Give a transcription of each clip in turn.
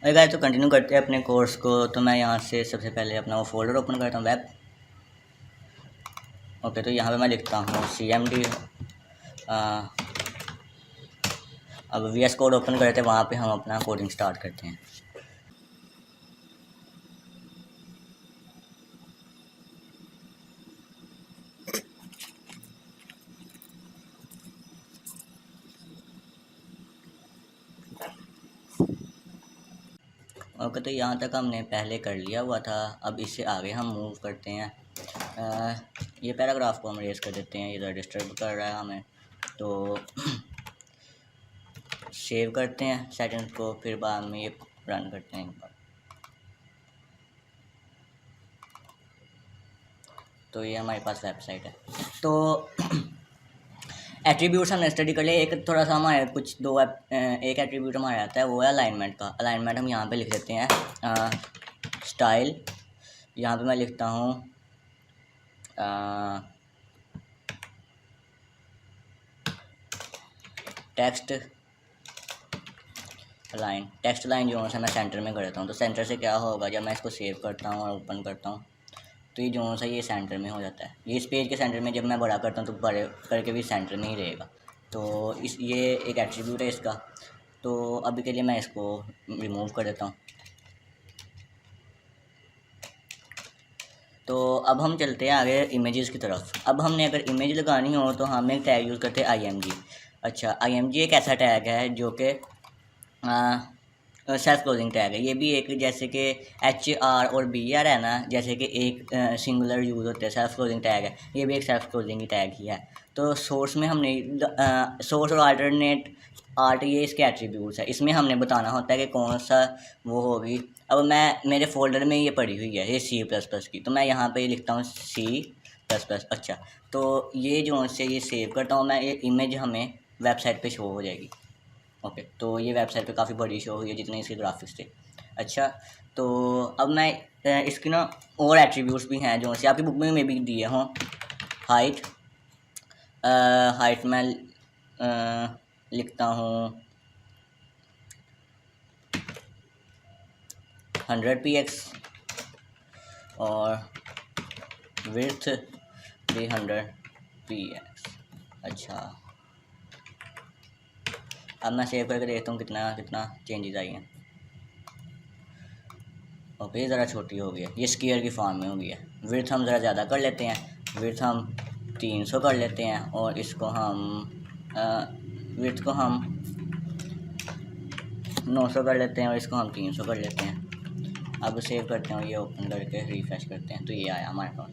Guys तो continue करते हैं अपने कोर्स को। तो मैं यहाँ से सबसे पहले अपना वो फोल्डर ओपन करता हूँ, वेब। ओके, तो यहाँ पे मैं लिखता हूँ CMD। अब VS कोड ओपन करते हैं, वहाँ पे हम अपना कोडिंग स्टार्ट करते हैं। ओके, तो यहाँ तक हमने पहले कर लिया हुआ था। अब इससे आगे हम मूव करते हैं। ये पैराग्राफ को हम रेस कर देते हैं, ये ज़रा डिस्टर्ब कर रहा है हमें। तो सेव करते हैं सेटिंग्स को, फिर बाद में ये रन करते हैं एक बार। तो ये हमारे पास वेबसाइट है। तो एट्रीब्यूट्स हमने स्टडी कर लिया। एक थोड़ा सा हमारे कुछ एक एट्रीब्यूट हमारे आता है, वो है अलाइनमेंट का। अलाइनमेंट हम यहाँ पे लिख देते हैं स्टाइल। यहाँ पे मैं लिखता हूँ टेक्स्ट लाइन। टेक्स्ट लाइन जो है मैं सेंटर में कर देता हूँ। तो सेंटर से क्या होगा, जब मैं इसको सेव करता हूँ और ओपन करता हूँ तो ये जो सा ये सेंटर में हो जाता है। ये इस पेज के सेंटर में जब मैं बड़ा करता हूँ तो बड़े करके भी सेंटर में ही रहेगा। तो ये एक एट्रीब्यूट है इसका। तो अभी के लिए मैं इसको रिमूव कर देता हूँ। तो अब हम चलते हैं आगे इमेजेस की तरफ। अब हमने अगर इमेज लगानी हो तो हम एक टैग यूज़ करते हैं IMG। अच्छा, IMG एक ऐसा टैग है जो कि सेल्फ क्लोजिंग टैग है। ये भी एक जैसे कि HR और BR है ना, जैसे कि एक सिंगुलर यूज़ होते हैं, सेल्फ क्लोजिंग टैग है। ये भी एक सेल्फ क्लोजिंग की टैग ही है। तो सोर्स में हमने सोर्स और अल्टरनेट आर्ट, ये इसके एट्रीब्यूट्स है। इसमें हमने बताना होता है कि कौन सा वो होगी। अब मैं मेरे फोल्डर में ये पड़ी हुई है, ये C++ की। तो मैं यहाँ पे लिखता हूँ C++। अच्छा, तो ये जो से ये सेव करता हूँ मैं, ये इमेज हमें वेबसाइट पे शो हो जाएगी। ओके, तो ये वेबसाइट पे काफ़ी बड़ी शो हुई है जितने इसके ग्राफिक्स थे। अच्छा, तो अब मैं इसकी ना और एट्रीब्यूट्स भी हैं जो से आपकी बुक में भी दिए हों। हाइट में लिखता हूँ 100px और विड्थ 300px। अच्छा, अब मैं सेव करके देखता हूँ कितना चेंजेस आई हैं। ओके, ये ज़रा छोटी हो गई है, ये स्क्वायर की फॉर्म में हो गई है। विड्थ हम ज़रा ज़्यादा कर लेते हैं, विड्थ हम 300 कर लेते हैं और इसको हम विड्थ को हम 900 कर लेते हैं और इसको हम 300 कर लेते हैं। अब सेव करते हैं और ये ओपन करके रिफ्रेश करते हैं तो ये आया हमारे पास।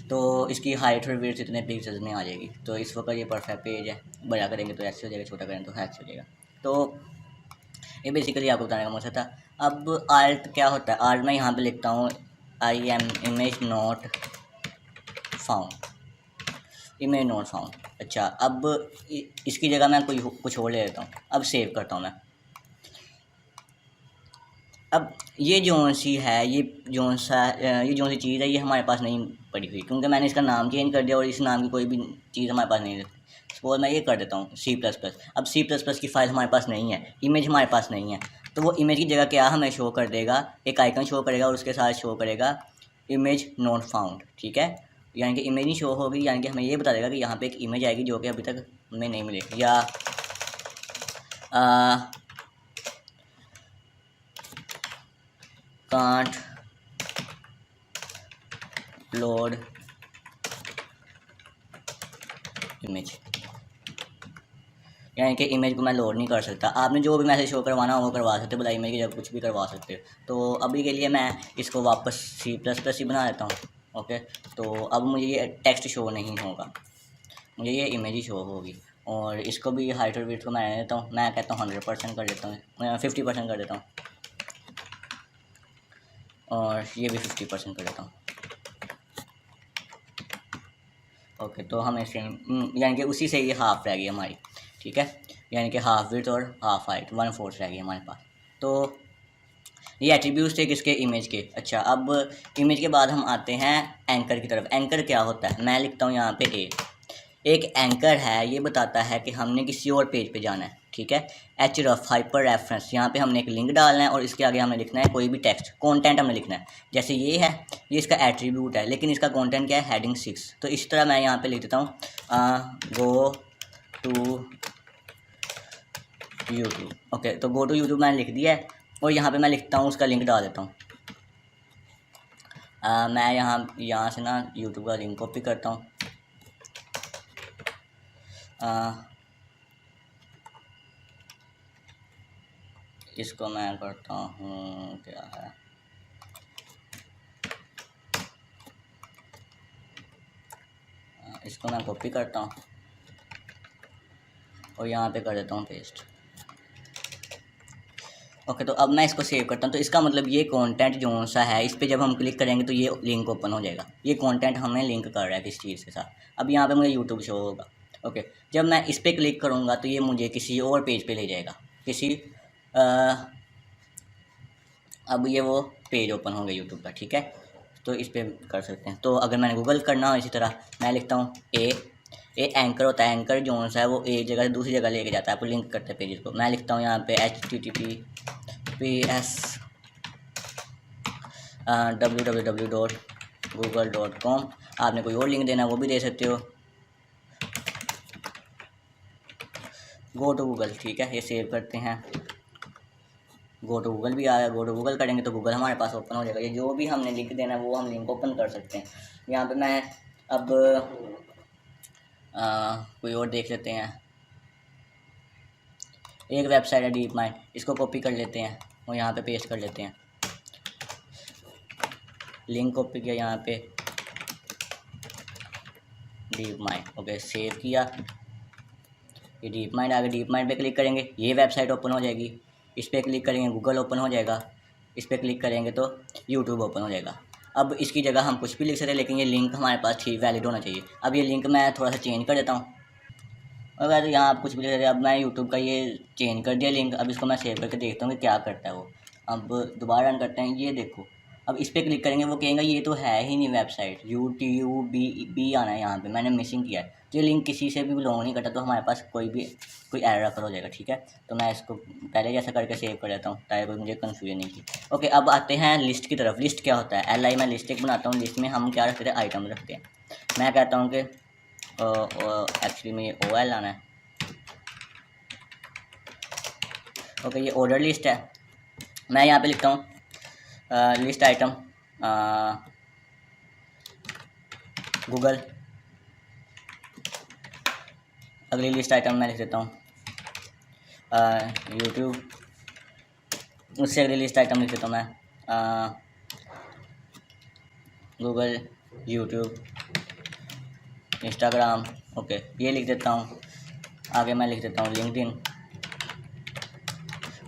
तो इसकी हाइट और विड्थ इतने पिक्सेल्स में आ जाएगी। तो इस वक्त ये परफेक्ट पेज है। बड़ा करेंगे तो ऐसे हो जाएगा, छोटा करेंगे तो ऐसे हो जाएगा। तो ये बेसिकली आपको बताने का मकसद था। अब आर्ट क्या होता है, आर्ट मैं यहाँ पे लिखता हूँ इमेज नॉट फाउंड। अच्छा, अब इसकी जगह मैं कुछ और ले लेता हूँ। अब सेव करता हूँ मैं। अब ये जो सी चीज़ है ये हमारे पास नहीं पड़ी हुई, क्योंकि मैंने इसका नाम चेंज कर दिया और इस नाम की कोई भी चीज़ हमारे पास नहीं है। सपोज मैं ये कर देता हूँ C++। अब C++ की फ़ाइल हमारे पास नहीं है, इमेज हमारे पास नहीं है। तो वो इमेज की जगह क्या हमें शो कर देगा, एक आइकन शो करेगा और उसके साथ शो करेगा इमेज नॉट फाउंड। ठीक है, यानी कि इमेज नहीं शो होगी, यानी कि हमें ये बता देगा कि यहाँ पे एक इमेज आएगी जो कि अभी तक हमें नहीं मिली, या कांट लोड इमेज, यानी कि इमेज को मैं लोड नहीं कर सकता। आपने जो भी मैसेज शो करवाना हो वो करवा सकते हो, भला इमेज की जगह कुछ भी करवा सकते हो। तो अभी के लिए मैं इसको वापस C++ ही बना देता हूँ। ओके, तो अब मुझे ये टेक्स्ट शो नहीं होगा, मुझे ये इमेज ही शो होगी। और इसको भी हाइट और विड्थ को मैं देता हूँ, मैं कहता हूँ 100% कर देता हूँ, 50% कर देता हूँ और ये भी 50% कर देता हूँ। ओके, तो हमें यानी कि उसी से ये हाफ रह गई हमारी। ठीक है, यानी कि हाफ विड्थ और हाफ हाइट 1/4 रह गई हमारे पास। तो ये एट्रीब्यूट्स थे किसके, इमेज के। अच्छा, अब इमेज के बाद हम आते हैं एंकर की तरफ। एंकर क्या होता है, मैं लिखता हूँ यहाँ पे एक एंकर है, ये बताता है कि हमने किसी और पेज पे जाना है, ठीक है। href हाइपर रेफरेंस, यहाँ पे हमने एक लिंक डालना है और इसके आगे हमने लिखना है कोई भी टेक्स्ट, कंटेंट हमने लिखना है। जैसे ये है, ये इसका एट्रीब्यूट है, लेकिन इसका कंटेंट क्या है, हेडिंग 6। तो इस तरह मैं यहाँ पे लिख देता हूँ गो टू यूट्यूब। ओके, तो गो टू यूट्यूब मैंने लिख दिया है और यहाँ पे मैं लिखता हूँ, उसका लिंक डाल देता हूँ। मैं यहाँ से ना यूट्यूब का लिंक कॉपी करता हूँ। इसको मैं करता हूँ, क्या है, इसको मैं कॉपी करता हूँ और यहाँ पे कर देता हूँ पेस्ट। ओके, तो अब मैं इसको सेव करता हूँ। तो इसका मतलब ये कंटेंट जो सा है, इस पर जब हम क्लिक करेंगे तो ये लिंक ओपन हो जाएगा। ये कंटेंट हमें लिंक कर रहा है किस चीज़ के साथ। अब यहाँ पे मुझे यूट्यूब शो होगा। ओके, जब मैं इस पर क्लिक करूँगा तो ये मुझे किसी और पेज पे ले जाएगा, किसी अब ये वो पेज ओपन हो गया यूट्यूब का, ठीक है। तो इस पर कर सकते हैं। तो अगर मैंने गूगल करना हो, इसी तरह मैं लिखता हूँ ए एंकर होता है, एंकर जो सा है वो एक जगह से दूसरी जगह लेके जाता है, आपको लिंक करते हैं पेज को। मैं लिखता हूँ यहाँ पे https www.google.com। आपने कोई और लिंक देना वो भी दे सकते हो, गो टू गूगल, ठीक है। ये सेव करते हैं, गो टू गूगल भी आया। गो टू गूगल करेंगे तो गूगल हमारे पास ओपन हो जाएगा। ये जो भी हमने लिंक देना है वो हम लिंक ओपन कर सकते हैं। यहाँ पे मैं अब कोई और देख लेते हैं। एक वेबसाइट है डीप माइंड, इसको कॉपी कर लेते हैं और यहाँ पे पेस्ट कर लेते हैं। लिंक कॉपी किया, यहाँ पे डीप माइंड, ओके, सेव किया। ये डीप माइंड आ गया। डीप माइंड पे क्लिक करेंगे, ये वेबसाइट ओपन हो जाएगी। इस पर क्लिक करेंगे, गूगल ओपन हो जाएगा। इस पर क्लिक करेंगे तो यूट्यूब ओपन हो जाएगा। अब इसकी जगह हम कुछ भी लिख सकते हैं, लेकिन ये लिंक हमारे पास ठीक वैलिड होना चाहिए। अब ये लिंक मैं थोड़ा सा चेंज कर देता हूँ। अगर यहाँ आप कुछ भी लिख सकते हैं। अब मैं यूट्यूब का ये चेंज कर दिया लिंक। अब इसको मैं सेव करके देखता हूँ कि क्या करता है वो। अब दोबारा रन करते हैं, ये देखो। अब इस पर क्लिक करेंगे, वो कहेंगे ये तो है ही नहीं वेबसाइट, UTUB आना है यहाँ पे, मैंने मिसिंग किया है। तो ये लिंक किसी से भी बिलोंग नहीं करता, तो हमारे पास कोई एरर अकर हो जाएगा, ठीक है। तो मैं इसको पहले जैसा करके सेव कर देता हूँ ताकि कोई मुझे कन्फ्यूजन नहीं की। ओके, अब आते हैं लिस्ट की तरफ। लिस्ट क्या होता है, LI मैं लिस्ट एक बनाता हूँ। लिस्ट में हम क्या रखते हैं, आइटम रखते हैं। मैं कहता हूँ कि एक्चुअली में ये OL आना है। ओके, ये ऑर्डर लिस्ट है। मैं यहाँ पे लिखता हूँ लिस्ट आइटम गूगल। अगली लिस्ट आइटम मैं लिख देता हूँ यूट्यूब। उससे अगली लिस्ट आइटम लिख देता हूँ मैं गूगल, यूट्यूब, इंस्टाग्राम। ओके, ये लिख देता हूँ। आगे मैं लिख देता हूँ लिंक्डइन।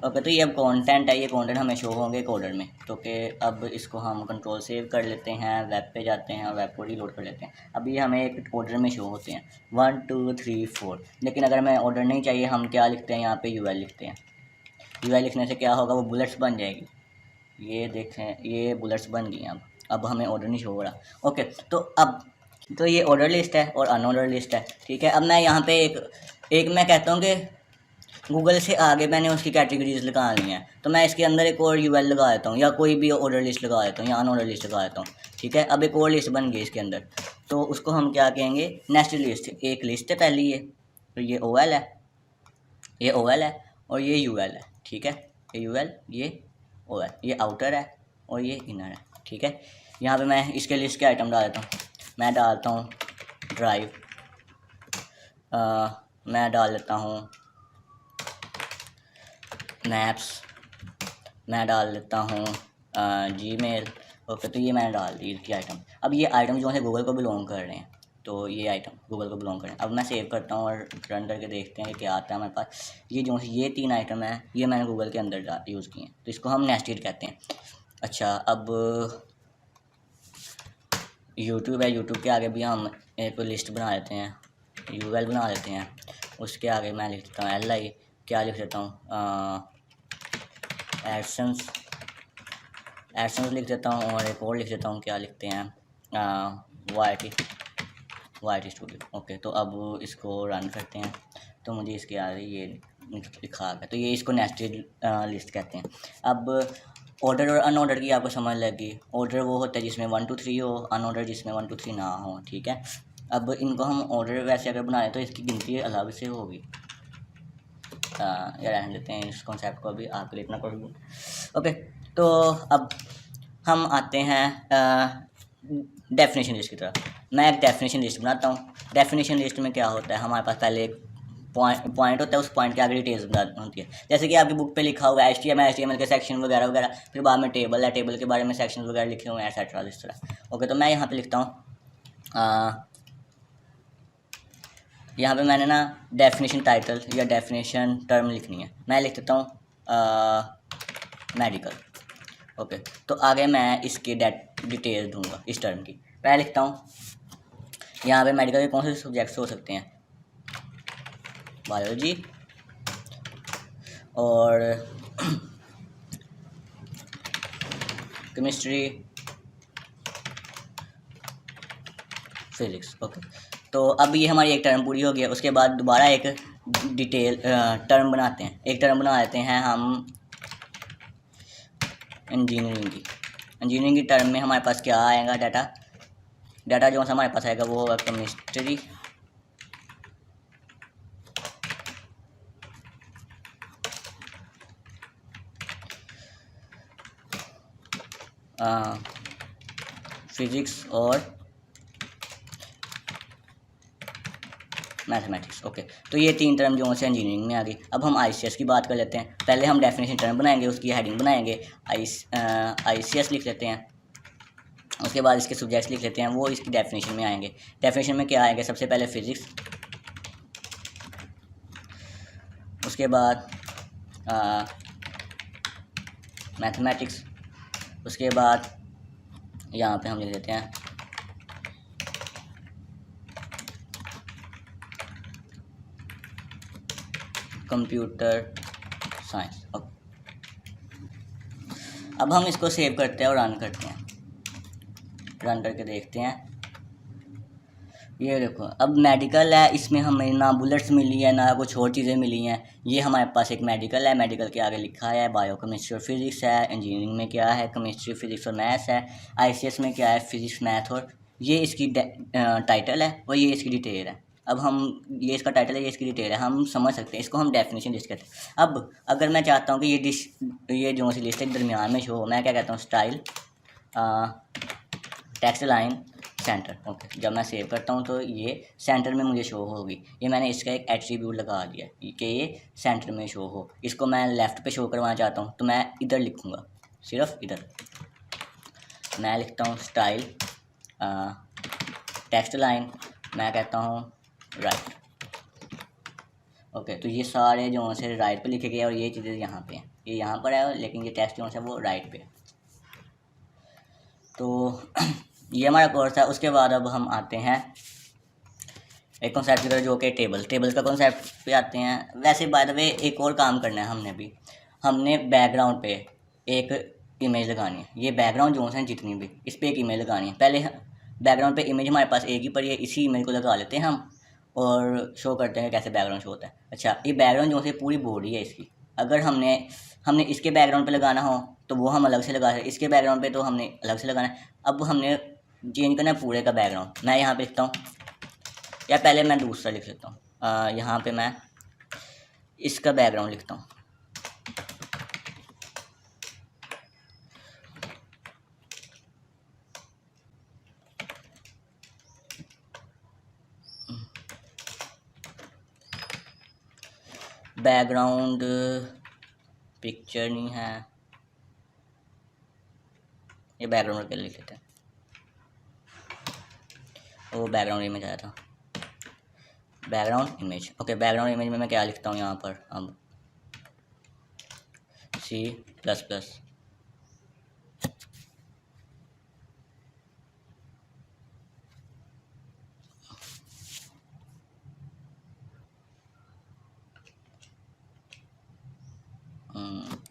ओके, तो ये अब कंटेंट है, ये कंटेंट हमें शो होंगे एक ऑर्डर में। तो कि अब इसको हम कंट्रोल सेव कर लेते हैं, वेब पे जाते हैं और वेब को रीलोड कर लेते हैं। अब ये हमें एक ऑर्डर में शो होते हैं 1 2 3 4। लेकिन अगर हमें ऑर्डर नहीं चाहिए, हम क्या लिखते हैं, यहाँ पे UL लिखते हैं। UL लिखने से क्या होगा, वो बुलेट्स बन जाएगी। ये देखें, ये बुलेट्स बन गई। अब हमें ऑर्डर नहीं शो हो रहा। ओके, तो ये ऑर्डर लिस्ट है और अनऑर्डर लिस्ट है, ठीक है। अब मैं यहाँ पे एक मैं कहता हूँ कि गूगल से आगे मैंने उसकी कैटेगरीज लगा ली हैं, तो मैं इसके अंदर एक और UL लगा देता हूँ, या कोई भी ऑर्डर लिस्ट लगा देता हूँ, या अनऑर्डर लिस्ट लगा देता हूँ, ठीक है। अब एक और लिस्ट बन गई इसके अंदर, तो उसको हम क्या कहेंगे, नेस्टेड लिस्ट। एक लिस्ट है पहली, ये तो ये OL है, ये OL है और ये UL है, ठीक है। ये UL, ये OL, ये आउटर है और ये इनर है, ठीक है। यहाँ पे मैं इसके लिस्ट के आइटम डाल देता हूँ। मैं डालता हूँ ड्राइव, मैं डाल देता हूँ मैप्स, मैं डाल देता हूँ Gmail। ओके, तो ये मैंने डाल दी इसकी आइटम। अब ये आइटम जो है गूगल को बिलोंग कर रहे हैं, तो ये आइटम गूगल को बिलोंग कर रहे हैं। अब मैं सेव करता हूँ और रन करके देखते हैं कि क्या आता है हमारे पास। ये जो ये 3 आइटम है, ये मैंने गूगल के अंदर यूज़ किए हैं, तो इसको हम नेस्टेड कहते हैं। अच्छा, अब यूट्यूब है, यूट्यूब के आगे भी हम एक लिस्ट बना लेते हैं, UL बना लेते हैं। उसके आगे मैं लिख देता हूँ LI, क्या लिख देता हूँ एडसेंस लिख देता हूँ। और एक और लिख देता हूँ, क्या लिखते हैं YT। White studio. ओके, तो अब इसको रन करते हैं तो मुझे इसके आगे ये लिखा आ गया। तो ये इसको नेस्टेड लिस्ट कहते हैं। अब ऑर्डर और अनऑर्डर की आपको समझ लगी। ऑर्डर वो होता है जिसमें 1 2 3 हो, अनऑर्डर जिसमें 1 2 3 ना हो, ठीक है। अब इनको हम ऑर्डर वैसे अगर बनाए तो इसकी गिनती अलग से होगी। या रहने देते हैं इस कॉन्सेप्ट को, अभी आपके लिए इतना कर दूँ। ओके, तो अब हम आते हैं डेफिनेशन लिस्ट की तरफ। मैं एक डेफिनेशन लिस्ट बनाता हूँ। डेफिनेशन लिस्ट में क्या होता है, हमारे पास पहले एक पॉइंट होता है, उस पॉइंट के आगे डिटेल्स होती है। जैसे कि आपकी बुक पे लिखा हुआ है HTML के सेक्शन वगैरह वगैरह, फिर बाद में टेबल है, टेबल के बारे में सेक्शन वगैरह लिखे हुए हैं, एक्सेट्रा इस तरह। ओके, तो मैं यहाँ पे लिखता हूँ, यहाँ पे मैंने ना डेफिनेशन टाइटल या डेफिनेशन टर्म लिखनी है। मैं लिख देता हूँ मेडिकल। ओके, तो आगे मैं इसकी डिटेल दूंगा इस टर्म की। पहले लिखता हूँ यहाँ पे मेडिकल के कौन से सब्जेक्ट्स हो सकते हैं, बायोलॉजी और केमिस्ट्री, फिजिक्स। ओके, तो अब ये हमारी एक टर्म पूरी हो गई है। उसके बाद दोबारा एक डिटेल टर्म बनाते हैं। एक टर्म बना देते हैं हम इंजीनियरिंग की टर्म में हमारे पास क्या आएगा, डाटा जो हमारे पास आएगा वो होगा केमिस्ट्री, फिजिक्स और मैथमेटिक्स। ओके, तो ये 3 टर्म जो से इंजीनियरिंग में आ गई। अब हम ICS की बात कर लेते हैं। पहले हम डेफिनेशन टर्म बनाएंगे, उसकी हेडिंग बनाएंगे, ICS लिख लेते हैं। उसके बाद इसके सब्जेक्ट्स लिख लेते हैं, वो इसकी डेफिनेशन में आएंगे। डेफिनेशन में क्या आएंगे, सबसे पहले फिजिक्स, उसके बाद मैथमेटिक्स, उसके बाद यहाँ पे हम लिख देते हैं कंप्यूटर साइंस। अब हम इसको सेव करते हैं और रन करते हैं। रन करके देखते हैं, ये देखो अब मेडिकल है, इसमें हमें ना बुलेट्स मिली है ना कुछ और चीज़ें मिली हैं। ये हमारे पास एक मेडिकल है, मेडिकल के आगे लिखा है बायो केमिस्ट्री और फिजिक्स है। इंजीनियरिंग में क्या है, केमिस्ट्री फिजिक्स और मैथ्स है। ICS में क्या है, फिजिक्स मैथ, और ये इसकी टाइटल है और ये इसकी डिटेल है। अब हम ये इसका टाइटल है, ये इसकी डिटेल है, हम समझ सकते हैं। इसको हम डेफिनेशन लिस्ट कहते हैं। अब अगर मैं चाहता हूँ कि ये जो सी लिस्ट है दरमियान में शो हो, मैं क्या कहता हूँ, style text line centre. Okay, जब मैं सेव करता हूँ तो ये सेंटर में मुझे शो होगी। ये मैंने इसका एक एट्रीब्यूट लगा दिया कि ये सेंटर में शो हो। इसको मैं लेफ़्ट पे शो करवाना चाहता हूँ तो मैं इधर लिखूँगा, सिर्फ इधर। मैं लिखता हूँ स्टाइल टेक्स्ट लाइन, मैं कहता हूँ राइट। ओके, तो ये सारे जो से राइट पे लिखे गए और ये चीज़ें यहाँ पे हैं, ये यहाँ पर है, लेकिन ये टेक्स्ट जो है वो राइट पे है। तो ये हमारा कोर्स है। उसके बाद अब हम आते हैं एक कॉन्सेप्ट की तरह, जो कि टेबल का कॉन्सेप्ट पे आते हैं। वैसे बाय द वे एक और काम करना है हमने बैकग्राउंड पे एक इमेज लगानी है। ये बैकग्राउंड जो है जितनी भी, इस पर एक इमेज लगानी है। पहले बैकग्राउंड पे इमेज हमारे पास एक ही पड़ी है, इसी इमेज को लगा लेते हैं हम और शो करते हैं कैसे बैकग्राउंड शो होता है। अच्छा, ये बैकग्राउंड जो है पूरी बॉडी है इसकी। अगर हमने इसके बैकग्राउंड पे लगाना हो तो वो हम अलग से लगा सकते, इसके बैकग्राउंड पे तो हमने अलग से लगाना है। अब हमने चेंज करना है पूरे का बैकग्राउंड। मैं यहाँ पे लिखता हूँ, या पहले मैं दूसरा लिख लेता हूँ, यहाँ पे मैं इसका बैकग्राउंड लिखता हूँ। बैकग्राउंड पिक्चर नहीं है, ये बैकग्राउंड के लिख लेते हैं। वो बैकग्राउंड इमेज आया था, background image. Okay, background image में मैं क्या लिखता हूँ यहाँ पर, अब C++।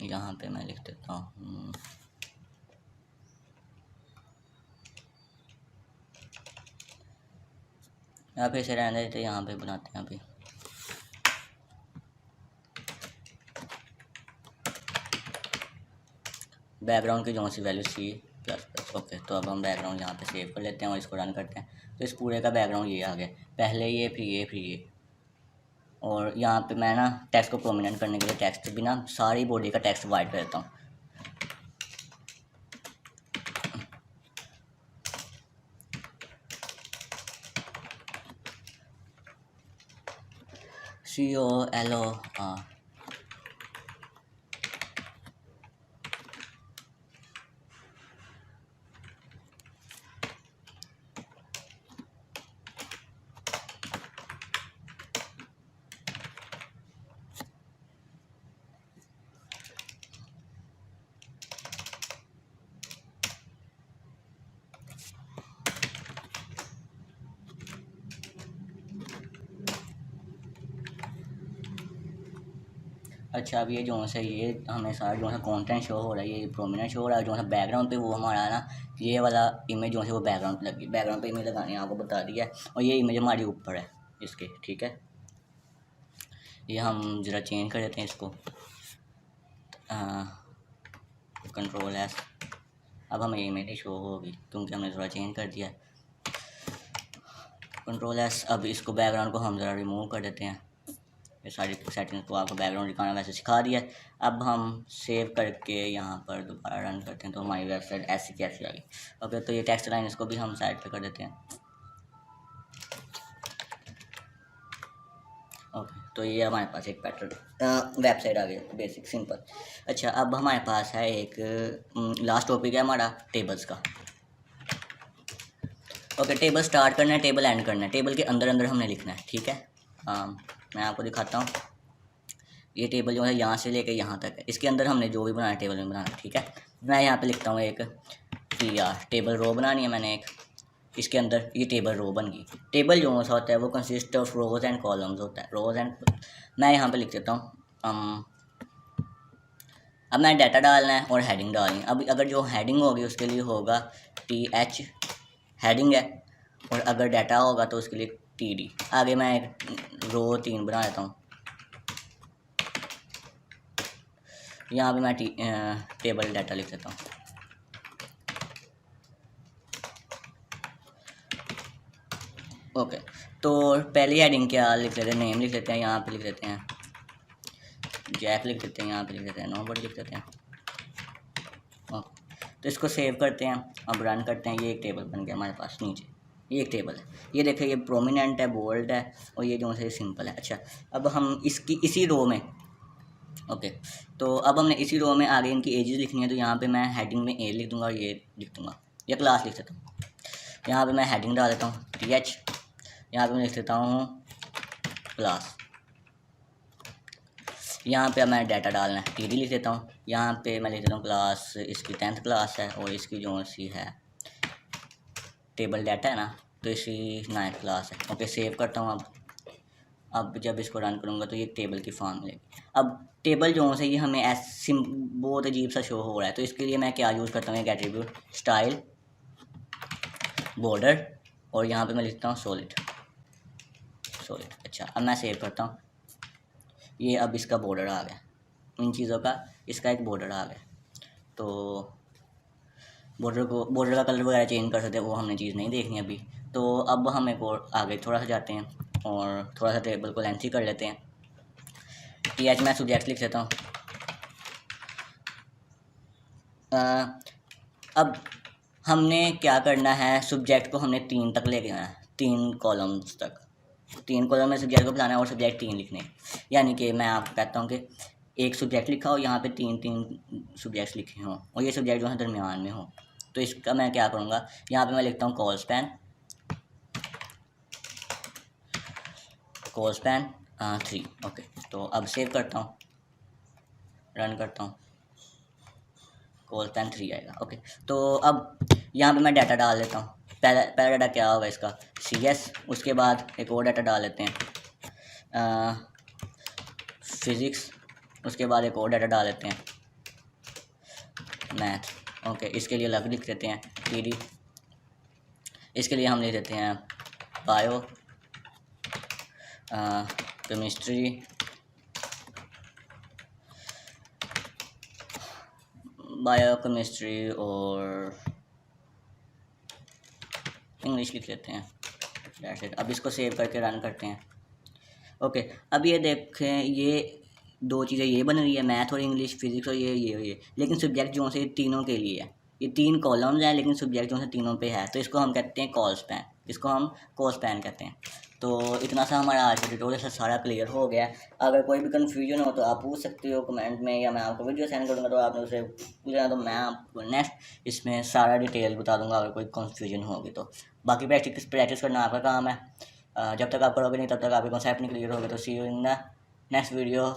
यहाँ पे मैं लिख देता हूँ यहाँ पे इसे रहने देते, यहाँ पे बनाते हैं अभी। बैकग्राउंड की जो C value C plus plus. Okay, तो अब हम बैकग्राउंड यहाँ पे सेव कर लेते हैं और इसको रन करते हैं। तो इस पूरे का बैकग्राउंड ये आ गया, पहले ये फिर ये फिर ये। और यहाँ पे मैं ना टेक्स्ट को प्रोमिनेंट करने के लिए टेक्स्ट भी ना सारी बॉडी का टेक्स्ट वाइट कर देता हूँ। COLOR। अच्छा, अब ये जो है ये हमें सारा जो है कंटेंट शो हो रहा है, ये प्रोमिनेंट शो हो रहा है। जो है बैकग्राउंड पे वो हमारा ना ये वाला इमेज जो है वो बैकग्राउंड पे लगी, बैकग्राउंड पे इमेज लगानी है, आपको बता दिया है। और ये इमेज हमारी ऊपर है इसके, ठीक है। ये हम ज़रा चेंज कर देते हैं इसको, Ctrl+S। अब हमें इमेज शो होगी क्योंकि हमने थोड़ा चेंज कर दिया है। Ctrl+S। अब इसको बैकग्राउंड को हम ज़रा रिमूव कर देते हैं। ये सारी सेटिंग्स को आपको बैकग्राउंड दिखाना वैसे सिखा दिया है। अब हम सेव करके यहाँ पर दोबारा रन करते हैं तो हमारी वेबसाइट ऐसी कैसी आ गई। ओके, तो ये टेक्स्ट लाइन इसको भी हम साइड पे कर देते हैं। ओके, तो ये हमारे पास एक पैटर्न वेबसाइट आ गई, बेसिक सिंपल। अच्छा, अब हमारे पास है एक लास्ट टॉपिक है हमारा टेबल्स का। ओके, टेबल स्टार्ट करना है, टेबल एंड करना है, टेबल के अंदर अंदर हमने लिखना है, ठीक है। मैं आपको दिखाता हूँ। ये टेबल जो है यहाँ से लेकर यहाँ तक है, इसके अंदर हमने जो भी बनाना है टेबल में बनाना है, ठीक है। मैं यहाँ पे लिखता हूँ एक टेबल रो बनानी है मैंने एक, इसके अंदर ये टेबल रो बन गई। टेबल जो सा होता है वो consist of rose and columns होता है, रोज एंड। मैं यहाँ पे लिख देता हूँ अब मैं डाटा डालना है और हेडिंग डालनी है। अब अगर जो हेडिंग होगी उसके लिए होगा TH, हेडिंग है। और अगर डाटा होगा तो उसके लिए TD। आगे मैं एक रो 3 बना देता हूँ। यहाँ पे मैं टेबल डाटा लिख देता हूँ। ओके, तो पहली हेडिंग क्या लिख लेते हैं, नेम लिख लेते हैं, यहाँ पे लिख देते हैं जैक लिख देते हैं, यहाँ पे लिख देते हैं नोबडी लिख देते हैं। ओके, तो इसको सेव करते हैं, अब रन करते हैं। ये एक टेबल बन गया हमारे पास नीचे, ये एक टेबल है। ये देखिए, ये प्रोमिनेंट है, बोल्ड है और ये जो है सिंपल है। अच्छा, अब हम इसी रो में, ओके, तो अब हमने इसी रो में आगे इनकी एजेस लिखनी है। तो यहाँ पे मैं हेडिंग में A लिख दूँगा और ये लिख दूँगा, या क्लास लिख देता हूँ। यहाँ पे मैं हेडिंग डाल देता हूँ TH, यहाँ पे मैं लिख देता हूँ क्लास। यहाँ पे मैं डाटा डालना है TD लिख देता हूँ। यहाँ पे मैं लिख देता हूँ क्लास, इसकी 10th क्लास है और इसकी जो सी है टेबल डाटा है ना, तो इसकी 9th क्लास है। ओके, सेव करता हूँ। अब जब इसको रन करूँगा तो ये टेबल की फॉर्म मिलेगी। अब टेबल जो है ये हमें बहुत अजीब सा शो हो रहा है, तो इसके लिए मैं क्या यूज़ करता हूँ, एक एट्रीब्यूट स्टाइल बॉर्डर, और यहाँ पे मैं लिखता हूँ सॉलिड। अच्छा, अब मैं सेव करता हूँ। ये अब इसका बॉर्डर आ गया, इन चीज़ों का इसका एक बॉर्डर आ गया। तो बॉर्डर का कलर वगैरह चेंज कर सकते हैं, वो हमने चीज़ नहीं देखनी अभी। तो अब हम एक और आगे थोड़ा सा जाते हैं और थोड़ा सा टेबल को लेंथी कर लेते हैं। TH मैं सब्जेक्ट लिख देता हूँ। अब हमने क्या करना है, सब्जेक्ट को हमने 3 तक लेके आना है, 3 कॉलम्स तक। 3 कॉलम में सब्जेक्ट को बुलाना है और सब्जेक्ट 3 लिखने। यानी कि मैं आपको कहता हूँ कि एक सब्जेक्ट लिखा हो, यहाँ पे 3 सब्जेक्ट्स लिखे हों और ये सब्जेक्ट जो है दरमियान में हो। तो इसका मैं क्या करूँगा, यहाँ पे मैं लिखता हूँ कॉल स्पैन 3। ओके, तो अब सेव करता हूँ, रन करता हूँ, कॉल स्पैन 3 आएगा। ओके, तो अब यहाँ पे मैं डाटा डाल लेता हूँ। पहला डाटा क्या होगा इसका CS, उसके बाद एक और डाटा डाल लेते हैं फिज़िक्स, उसके बाद एक और डाटा डाल लेते हैं मैथ। ओके, इसके लिए अलग लिख देते हैं TD, इसके लिए हम लिख देते हैं बायो, केमिस्ट्री, बायोकेमिस्ट्री और इंग्लिश लिख लेते हैं। That's it. अब इसको सेव करके रन करते हैं। ओके, अब ये देखें, ये दो चीज़ें ये बन रही है, मैथ और इंग्लिश, फिजिक्स और ये, लेकिन सब्जेक्ट जो से तीनों के लिए है। ये 3 कॉलम्स हैं लेकिन सब्जेक्ट जो से तीनों पे है, तो इसको हम कहते हैं कॉल स्पैन। इसको हम कॉल स्पैन कहते हैं। तो इतना सा हमारा आज का ट्यूटोरियल से सारा क्लियर हो गया। अगर कोई भी कन्फ्यूजन हो तो आप पूछ सकते हो कमेंट में, या मैं आपको वीडियो सेंड करूँगा तो आपने उसे पूछना, तो मैं आपको नेक्स्ट इसमें सारा डिटेल बता दूँगा अगर कोई कन्फ्यूजन होगी तो। बाकी प्रैक्टिस करना आपका काम है। जब तक आप करोगे नहीं तब तक आपके कॉन्सेप्ट नहीं क्लियर होगा। तो see you in the next video.